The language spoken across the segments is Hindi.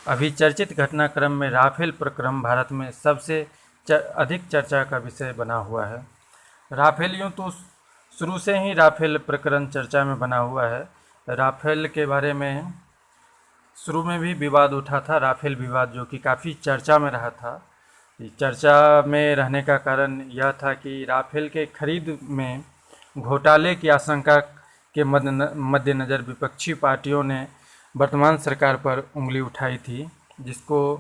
अभी चर्चित घटनाक्रम में राफेल प्रकरण भारत में सबसे अधिक चर्चा का विषय बना हुआ है। राफेल यूँ तो शुरू से ही राफेल प्रकरण चर्चा में बना हुआ है। राफेल के बारे में शुरू में भी विवाद उठा था, राफेल विवाद, जो कि काफ़ी चर्चा में रहा था। चर्चा में रहने का कारण यह था कि राफेल के खरीद में घोटाले की आशंका के मद्देनज़र विपक्षी पार्टियों ने वर्तमान सरकार पर उंगली उठाई थी, जिसको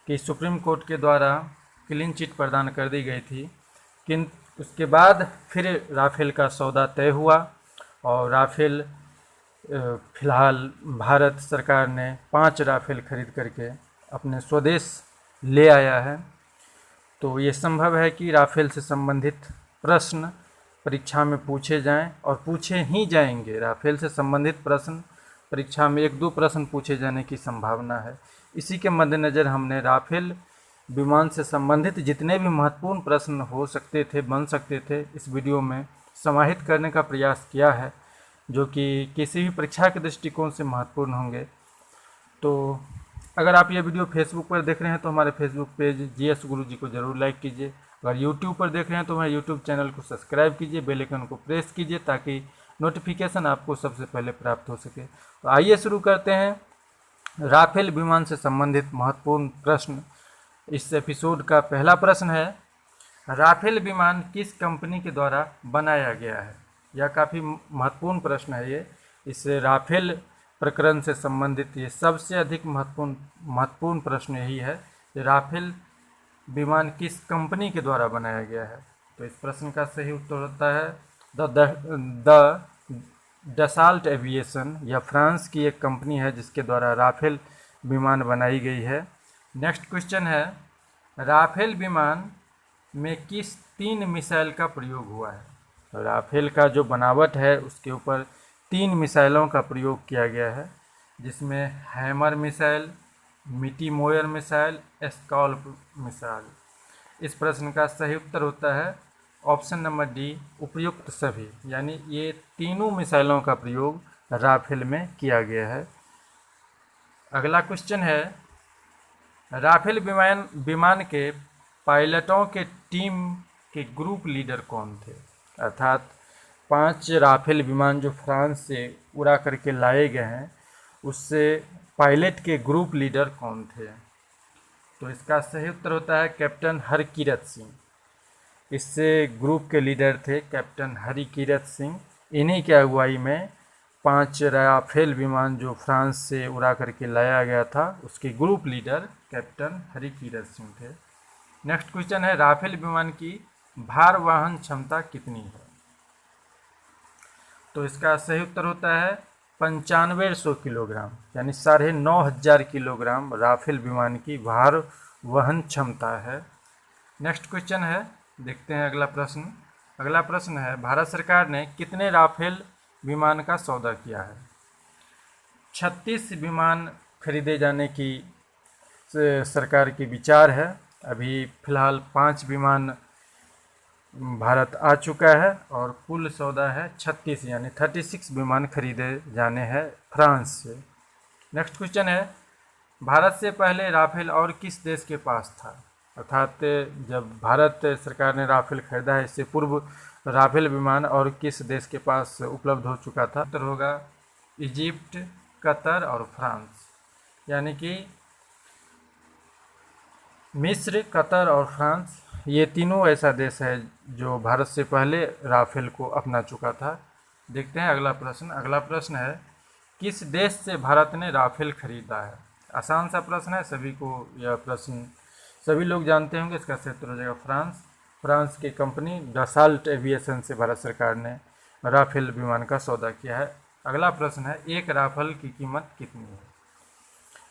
कि सुप्रीम कोर्ट के द्वारा क्लीन चिट प्रदान कर दी गई थी। किंतु उसके बाद फिर राफेल का सौदा तय हुआ और राफेल फिलहाल भारत सरकार ने 5 राफेल खरीद करके अपने स्वदेश ले आया है। तो ये संभव है कि राफेल से संबंधित प्रश्न परीक्षा में पूछे जाएं और पूछे ही जाएंगे। राफेल से संबंधित प्रश्न परीक्षा में 1-2 प्रश्न पूछे जाने की संभावना है। इसी के मद्देनज़र हमने राफेल विमान से संबंधित जितने भी महत्वपूर्ण प्रश्न हो सकते थे, बन सकते थे, इस वीडियो में समाहित करने का प्रयास किया है, जो कि किसी भी परीक्षा के दृष्टिकोण से महत्वपूर्ण होंगे। तो अगर आप ये वीडियो फेसबुक पर देख रहे हैं तो हमारे फेसबुक पेज GS गुरुजी को ज़रूर लाइक कीजिए। अगर यूट्यूब पर देख रहे हैं तो हमारे यूट्यूब चैनल को सब्सक्राइब कीजिए, बेल आइकन को प्रेस कीजिए ताकि नोटिफिकेशन आपको सबसे पहले प्राप्त हो सके। तो आइए शुरू करते हैं राफेल विमान से संबंधित महत्वपूर्ण प्रश्न। इस एपिसोड का पहला प्रश्न है, राफेल विमान किस कंपनी के द्वारा बनाया गया है? यह काफ़ी महत्वपूर्ण प्रश्न है। ये इस राफेल प्रकरण से संबंधित ये सबसे अधिक महत्वपूर्ण प्रश्न यही है कि राफेल विमान किस कंपनी के द्वारा बनाया गया है। तो इस प्रश्न का सही उत्तर होता है द डसाल्ट एविएशन। यह फ्रांस की एक कंपनी है जिसके द्वारा राफेल विमान बनाई गई है। नेक्स्ट क्वेश्चन है, राफेल विमान में किस 3 मिसाइल का प्रयोग हुआ है? तो राफेल का जो बनावट है उसके ऊपर 3 मिसाइलों का प्रयोग किया गया है, जिसमें हैमर मिसाइल, मिटी मोयर मिसाइल, स्कैल्प मिसाइल। इस प्रश्न का सही उत्तर होता है ऑप्शन नंबर डी, उपयुक्त सभी। यानी ये तीनों मिसाइलों का प्रयोग राफेल में किया गया है। अगला क्वेश्चन है, राफेल विमान के पायलटों के टीम के ग्रुप लीडर कौन थे? अर्थात 5 राफेल विमान जो फ्रांस से उड़ा करके लाए गए हैं, उससे पायलट के ग्रुप लीडर कौन थे? तो इसका सही उत्तर होता है कैप्टन हरकीरत सिंह। इससे ग्रुप के लीडर थे कैप्टन हरकीरत सिंह। इन्हीं की अगुवाई में 5 राफेल विमान जो फ्रांस से उड़ा करके लाया गया था, उसके group leader captain Harkirat Singh थे। नेक्स्ट क्वेश्चन है, राफेल विमान की भार वहन क्षमता कितनी है? तो इसका सही उत्तर होता है 9500 किलोग्राम, यानी 9500 किलोग्राम राफेल विमान की भार वहन क्षमता है। नेक्स्ट क्वेश्चन है, देखते हैं अगला प्रश्न। अगला प्रश्न है, भारत सरकार ने कितने राफेल विमान का सौदा किया है? 36 विमान खरीदे जाने की सरकार की विचार है। अभी फिलहाल 5 विमान भारत आ चुका है और कुल सौदा है 36, यानी 36 विमान खरीदे जाने हैं फ्रांस से। नेक्स्ट क्वेश्चन है, भारत से पहले राफेल और किस देश के पास था? अर्थात जब भारत सरकार ने राफेल खरीदा है, इससे पूर्व राफेल विमान और किस देश के पास उपलब्ध हो चुका था? उत्तर होगा इजिप्ट, कतर और फ्रांस। यानी कि मिस्र, कतर और फ्रांस, ये तीनों ऐसा देश है जो भारत से पहले राफेल को अपना चुका था। देखते हैं अगला प्रश्न। अगला प्रश्न है, किस देश से भारत ने राफेल खरीदा है? आसान सा प्रश्न है, सभी को यह प्रश्न सभी लोग जानते होंगे। इसका सही उत्तर हो जाएगा फ्रांस। फ्रांस की कंपनी डसाल्ट एविएशन से भारत सरकार ने राफेल विमान का सौदा किया है। अगला प्रश्न है, एक राफेल की कीमत कितनी है?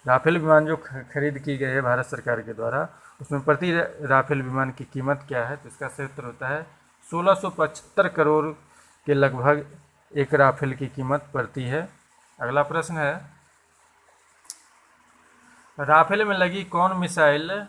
राफेल विमान जो खरीद की गई है भारत सरकार के द्वारा, उसमें प्रति राफेल विमान की कीमत क्या है? तो इसका सही उत्तर होता है 1675 करोड़ के लगभग एक राफेल की कीमत पड़ती है। अगला प्रश्न है, राफेल में लगी कौन मिसाइल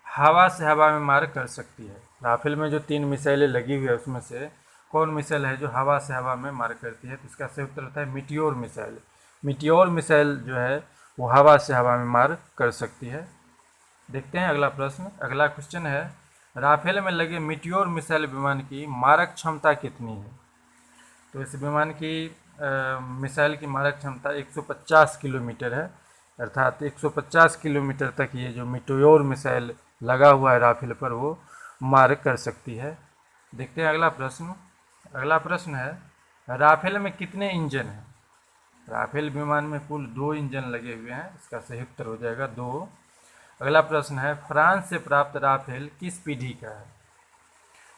हवा से हवा में मार कर सकती है? राफेल में जो 3 मिसाइलें लगी हुई है उसमें से कौन मिसाइल है जो हवा से हवा में मार करती है? तो इसका सही उत्तर होता है मिटियोर मिसाइल। मिटियोर मिसाइल जो है वो हवा से हवा में मार कर सकती है। देखते हैं अगला प्रश्न। अगला क्वेश्चन है, राफेल में लगे मीटियोर मिसाइल विमान की मारक क्षमता कितनी है? तो इस विमान की मिसाइल की मारक क्षमता 150 किलोमीटर है, अर्थात 150 किलोमीटर तक ये जो मीटियोर मिसाइल लगा हुआ है राफेल पर वो मार कर सकती है। देखते हैं अगला प्रश्न। अगला प्रश्न है, राफेल में कितने इंजन हैं? राफेल विमान में कुल 2 इंजन लगे हुए हैं, इसका सही उत्तर हो जाएगा 2। अगला प्रश्न है, फ्रांस से प्राप्त राफेल किस पीढ़ी का है?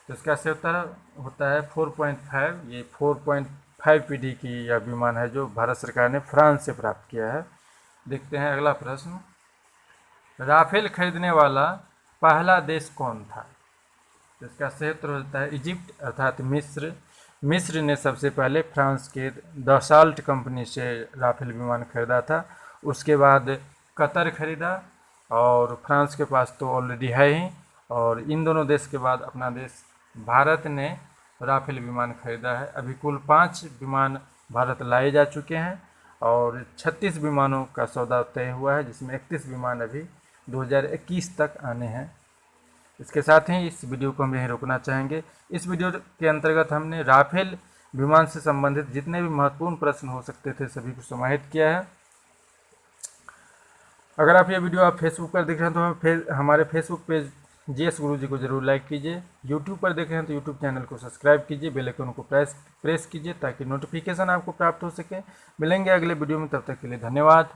तो इसका सही उत्तर होता है 4.5। ये 4.5 पीढ़ी की यह विमान है जो भारत सरकार ने फ्रांस से प्राप्त किया है। देखते हैं अगला प्रश्न। राफेल खरीदने वाला पहला देश कौन था? तो इसका सही उत्तर होता है इजिप्ट अर्थात मिस्र। मिस्र ने सबसे पहले फ्रांस के दसाल्ट कंपनी से राफेल विमान खरीदा था। उसके बाद कतर खरीदा और फ्रांस के पास तो ऑलरेडी है ही, और इन दोनों देश के बाद अपना देश भारत ने राफेल विमान खरीदा है। अभी कुल 5 विमान भारत लाए जा चुके हैं और 36 विमानों का सौदा तय हुआ है, जिसमें 31 विमान अभी 2021 तक आने हैं। इसके साथ ही इस वीडियो को हम यहीं रोकना चाहेंगे। इस वीडियो के अंतर्गत हमने राफेल विमान से संबंधित जितने भी महत्वपूर्ण प्रश्न हो सकते थे सभी को समाहित किया है। अगर आप ये वीडियो आप फेसबुक पर देख रहे हैं तो हमारे फेसबुक पेज जीएस गुरुजी को जरूर लाइक कीजिए। यूट्यूब पर देख रहे हैं तो यूट्यूब चैनल को सब्सक्राइब कीजिए, बेल आइकन को प्रेस कीजिए ताकि नोटिफिकेशन आपको प्राप्त हो सके। मिलेंगे अगले वीडियो में, तब तक के लिए धन्यवाद।